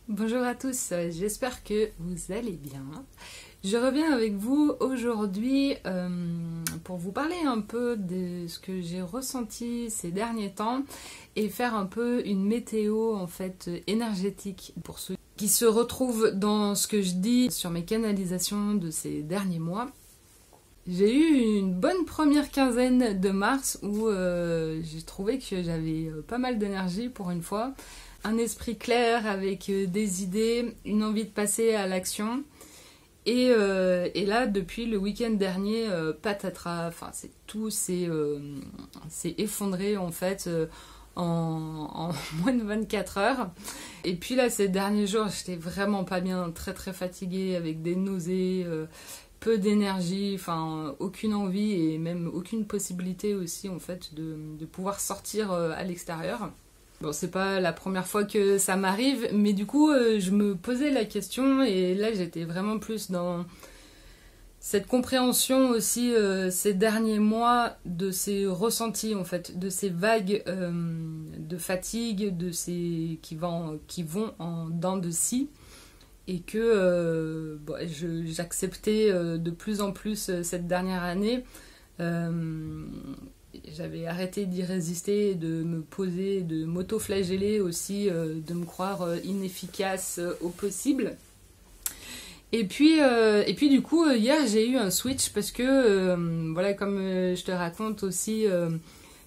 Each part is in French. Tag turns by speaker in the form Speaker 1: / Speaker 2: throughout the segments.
Speaker 1: Bonjour à tous, j'espère que vous allez bien. Je reviens avec vous aujourd'hui pour vous parler un peu de ce que j'ai ressenti ces derniers temps et faire un peu une météo en fait énergétique pour ceux qui se retrouvent dans ce que je dis sur mes canalisations de ces derniers mois. J'ai eu une bonne première quinzaine de mars où j'ai trouvé que j'avais pas mal d'énergie pour une fois. Un esprit clair avec des idées, une envie de passer à l'action. Et là, depuis le week-end dernier, patatras, enfin, tout s'est effondré en fait en moins de 24 heures. Et puis là, ces derniers jours, j'étais vraiment pas bien, très très fatiguée, avec des nausées, peu d'énergie, enfin, aucune envie et même aucune possibilité aussi en fait de pouvoir sortir à l'extérieur. Bon, c'est pas la première fois que ça m'arrive, mais du coup, je me posais la question et là, j'étais vraiment plus dans cette compréhension aussi ces derniers mois de ces ressentis, en fait, de ces vagues de fatigue, de ces qui vont en dents de scie et que bon, j'acceptais de plus en plus cette dernière année. J'avais arrêté d'y résister, de me poser, de m'auto-flageller aussi, de me croire inefficace au possible. Et puis du coup, hier, j'ai eu un switch parce que, voilà, comme je te raconte aussi,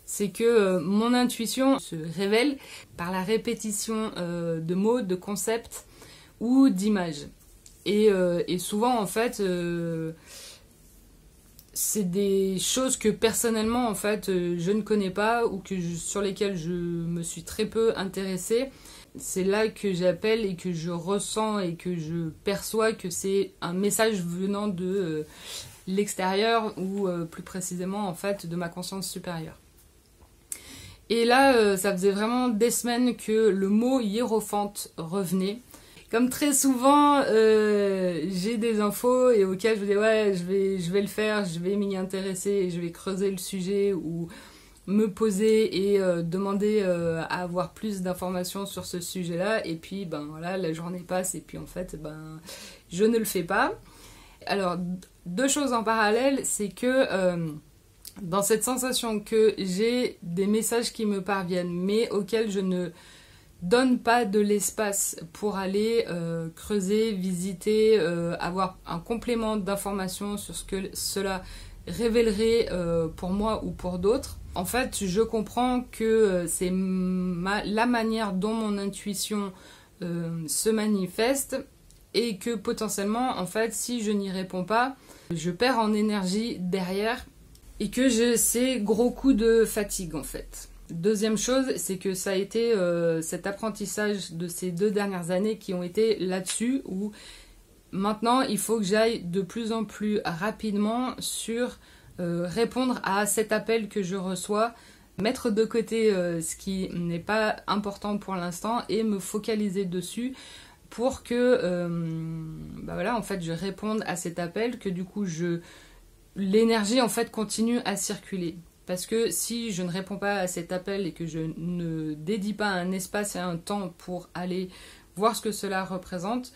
Speaker 1: c'est que mon intuition se révèle par la répétition de mots, de concepts ou d'images. Et souvent, en fait... c'est des choses que personnellement en fait je ne connais pas ou sur lesquelles je me suis très peu intéressée. C'est là que j'appelle et que je ressens et que je perçois que c'est un message venant de l'extérieur ou plus précisément en fait de ma conscience supérieure. Et là ça faisait vraiment des semaines que le mot hiérophante revenait. Comme très souvent, j'ai des infos et auxquelles je me dis ouais, je vais le faire, je vais m'y intéresser, et je vais creuser le sujet ou me poser et demander à avoir plus d'informations sur ce sujet-là. Et puis, ben voilà, la journée passe et puis en fait, ben je ne le fais pas. Alors, deux choses en parallèle, c'est que dans cette sensation que j'ai des messages qui me parviennent, mais auxquels je ne donne pas de l'espace pour aller creuser, visiter, avoir un complément d'informations sur ce que cela révélerait pour moi ou pour d'autres. En fait, je comprends que c'est la manière dont mon intuition se manifeste et que potentiellement, en fait, si je n'y réponds pas, je perds en énergie derrière et que j'ai ces gros coups de fatigue, en fait. Deuxième chose, c'est que ça a été cet apprentissage de ces 2 dernières années qui ont été là-dessus, où maintenant il faut que j'aille de plus en plus rapidement sur répondre à cet appel que je reçois, mettre de côté ce qui n'est pas important pour l'instant et me focaliser dessus pour que bah voilà, en fait, je réponde à cet appel, que du coup l'énergie en fait continue à circuler. Parce que si je ne réponds pas à cet appel et que je ne dédie pas un espace et un temps pour aller voir ce que cela représente,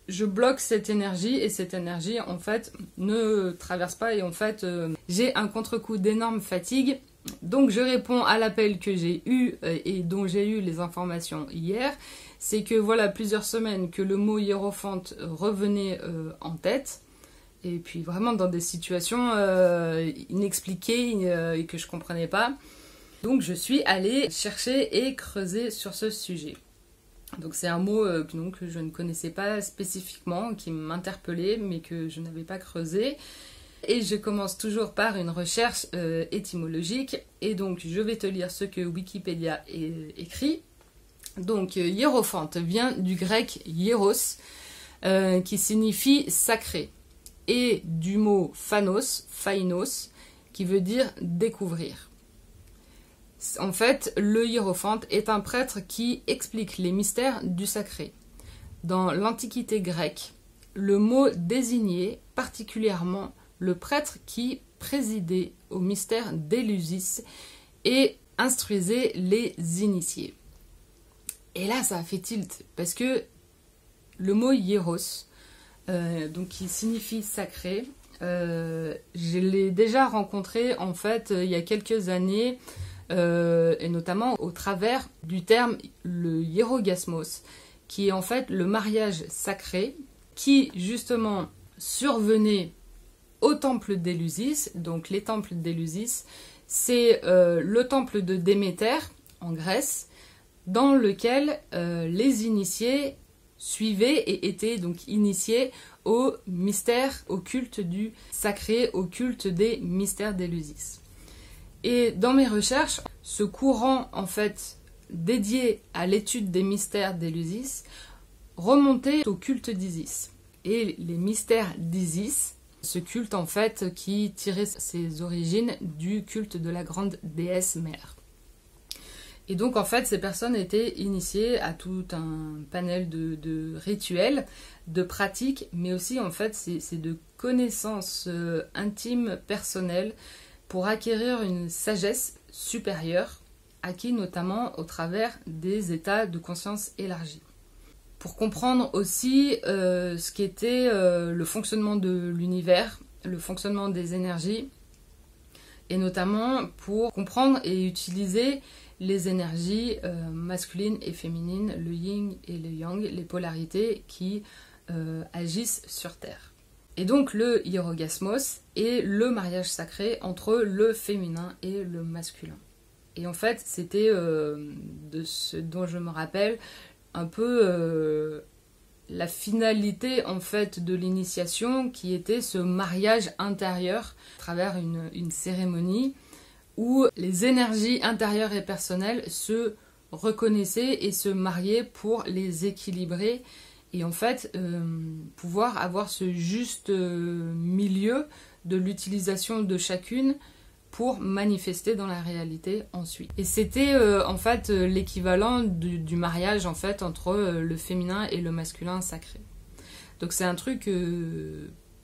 Speaker 1: je bloque cette énergie et cette énergie en fait ne traverse pas et en fait j'ai un contre-coup d'énorme fatigue. Donc je réponds à l'appel que j'ai eu et dont j'ai eu les informations hier. C'est que voilà plusieurs semaines que le mot hiérophante revenait en tête. Et puis vraiment dans des situations inexpliquées et que je comprenais pas. Donc je suis allée chercher et creuser sur ce sujet. Donc c'est un mot que je ne connaissais pas spécifiquement, qui m'interpellait mais que je n'avais pas creusé. Et je commence toujours par une recherche étymologique. Et donc je vais te lire ce que Wikipédia écrit. Donc hiérophante vient du grec hieros, qui signifie sacré. Et du mot phanos, phainos, qui veut dire découvrir. En fait, le hiérophante est un prêtre qui explique les mystères du sacré. Dans l'Antiquité grecque, le mot désignait particulièrement le prêtre qui présidait au mystère d'Éleusis et instruisait les initiés. Et là, ça a fait tilt, parce que le mot hieros, donc qui signifie sacré. Je l'ai déjà rencontré en fait il y a quelques années, et notamment au travers du terme le hierogasmos, qui est en fait le mariage sacré, qui justement survenait au temple d'Éleusis. Donc les temples d'Éleusis, c'est le temple de Déméter en Grèce, dans lequel les initiés suivaient et étaient donc initiés au mystère, au culte du sacré, au culte des mystères d'Éleusis. Et dans mes recherches, ce courant en fait dédié à l'étude des mystères d'Éleusis remontait au culte d'Isis. Et les mystères d'Isis, ce culte en fait qui tirait ses origines du culte de la grande déesse mère. Et donc en fait ces personnes étaient initiées à tout un panel de rituels, de pratiques, mais aussi en fait c'est de connaissances intimes, personnelles, pour acquérir une sagesse supérieure, acquis notamment au travers des états de conscience élargis. Pour comprendre aussi ce qu'était le fonctionnement de l'univers, le fonctionnement des énergies, et notamment pour comprendre et utiliser les énergies masculines et féminines, le yin et le yang, les polarités qui agissent sur Terre. Et donc le hierogasmos est le mariage sacré entre le féminin et le masculin. Et en fait, c'était de ce dont je me rappelle un peu la finalité en fait de l'initiation, qui était ce mariage intérieur à travers une cérémonie où les énergies intérieures et personnelles se reconnaissaient et se mariaient pour les équilibrer et en fait pouvoir avoir ce juste milieu de l'utilisation de chacune pour manifester dans la réalité ensuite. Et c'était en fait l'équivalent du mariage en fait entre le féminin et le masculin sacré. Donc c'est un truc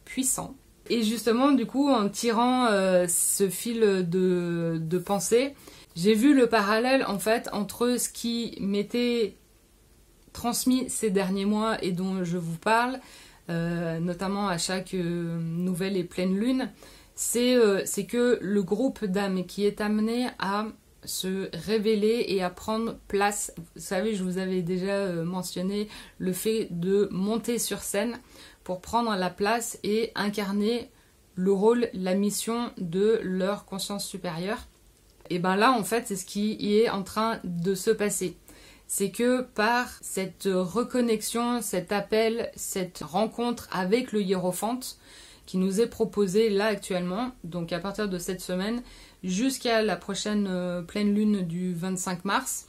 Speaker 1: puissant. Et justement du coup en tirant ce fil de pensée, j'ai vu le parallèle en fait entre ce qui m'était transmis ces derniers mois et dont je vous parle, notamment à chaque nouvelle et pleine lune, c'est que le groupe d'âmes qui est amené à se révéler et à prendre place. Vous savez, je vous avais déjà mentionné le fait de monter sur scène pour prendre la place et incarner le rôle, la mission de leur conscience supérieure. Et bien là, en fait, c'est ce qui est en train de se passer. C'est que par cette reconnexion, cet appel, cette rencontre avec le hiérophante qui nous est proposé là actuellement, donc à partir de cette semaine jusqu'à la prochaine pleine lune du 25 mars,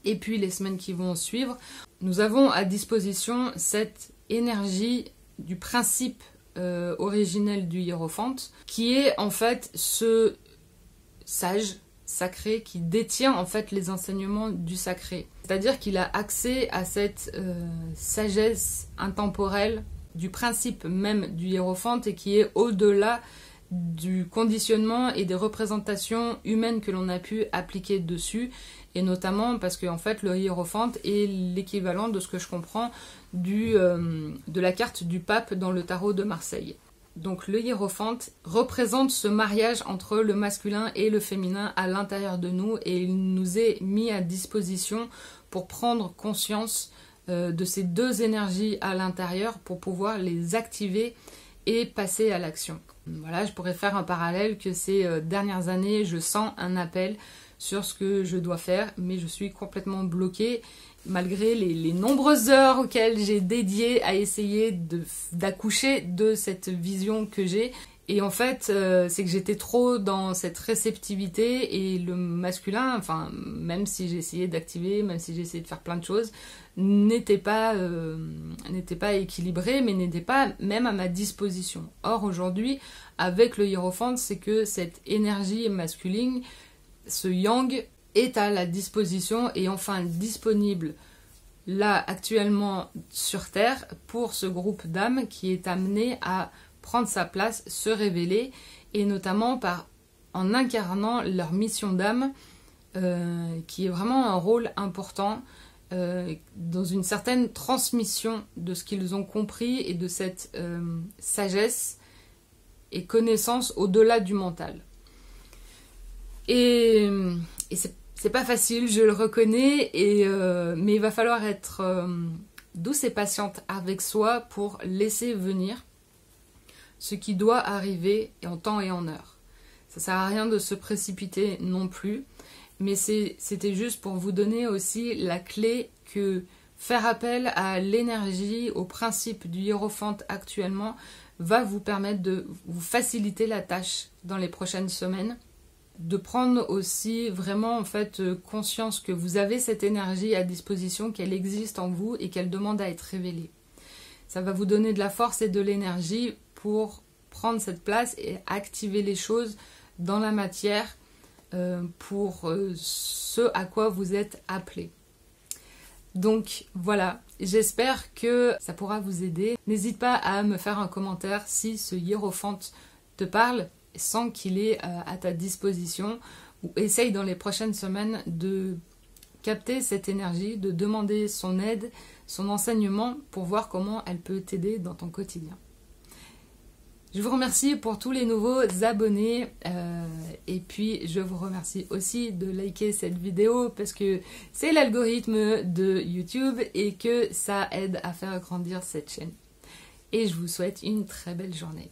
Speaker 1: et puis les semaines qui vont suivre, nous avons à disposition cette énergie du principe originel du hiérophante, qui est en fait ce sage sacré qui détient en fait les enseignements du sacré. C'est-à-dire qu'il a accès à cette sagesse intemporelle du principe même du hiérophante et qui est au-delà du conditionnement et des représentations humaines que l'on a pu appliquer dessus, et notamment parce que en fait le hiérophante est l'équivalent de ce que je comprends de la carte du pape dans le tarot de Marseille. Donc le hiérophante représente ce mariage entre le masculin et le féminin à l'intérieur de nous, et il nous est mis à disposition pour prendre conscience de ces deux énergies à l'intérieur pour pouvoir les activer et passer à l'action. Voilà, je pourrais faire un parallèle que ces dernières années, je sens un appel sur ce que je dois faire, mais je suis complètement bloquée malgré les nombreuses heures auxquelles j'ai dédié à essayer d'accoucher de cette vision que j'ai. Et en fait, c'est que j'étais trop dans cette réceptivité, et le masculin, enfin, même si j'ai essayé d'activer, même si j'ai essayé de faire plein de choses, n'était pas équilibré, mais n'était pas même à ma disposition. Or, aujourd'hui, avec le hiérophante, c'est que cette énergie masculine, ce yang, est à la disposition et enfin disponible là actuellement sur Terre pour ce groupe d'âmes qui est amené à prendre sa place, se révéler, et notamment en incarnant leur mission d'âme, qui est vraiment un rôle important dans une certaine transmission de ce qu'ils ont compris et de cette sagesse et connaissance au-delà du mental. Et c'est pas facile, je le reconnais, mais il va falloir être douce et patiente avec soi pour laisser venir ce qui doit arriver en temps et en heure. Ça sert à rien de se précipiter non plus, mais c'était juste pour vous donner aussi la clé que faire appel à l'énergie, au principe du hiérophante actuellement, va vous permettre de vous faciliter la tâche dans les prochaines semaines, de prendre aussi vraiment en fait conscience que vous avez cette énergie à disposition, qu'elle existe en vous et qu'elle demande à être révélée. Ça va vous donner de la force et de l'énergie pour prendre cette place et activer les choses dans la matière pour ce à quoi vous êtes appelé. Donc voilà, j'espère que ça pourra vous aider. N'hésite pas à me faire un commentaire si ce hiérophante te parle sans qu'il est à ta disposition, ou essaye dans les prochaines semaines de capter cette énergie, de demander son aide, son enseignement pour voir comment elle peut t'aider dans ton quotidien. Je vous remercie pour tous les nouveaux abonnés et puis je vous remercie aussi de liker cette vidéo parce que c'est l'algorithme de YouTube et que ça aide à faire grandir cette chaîne. Et je vous souhaite une très belle journée.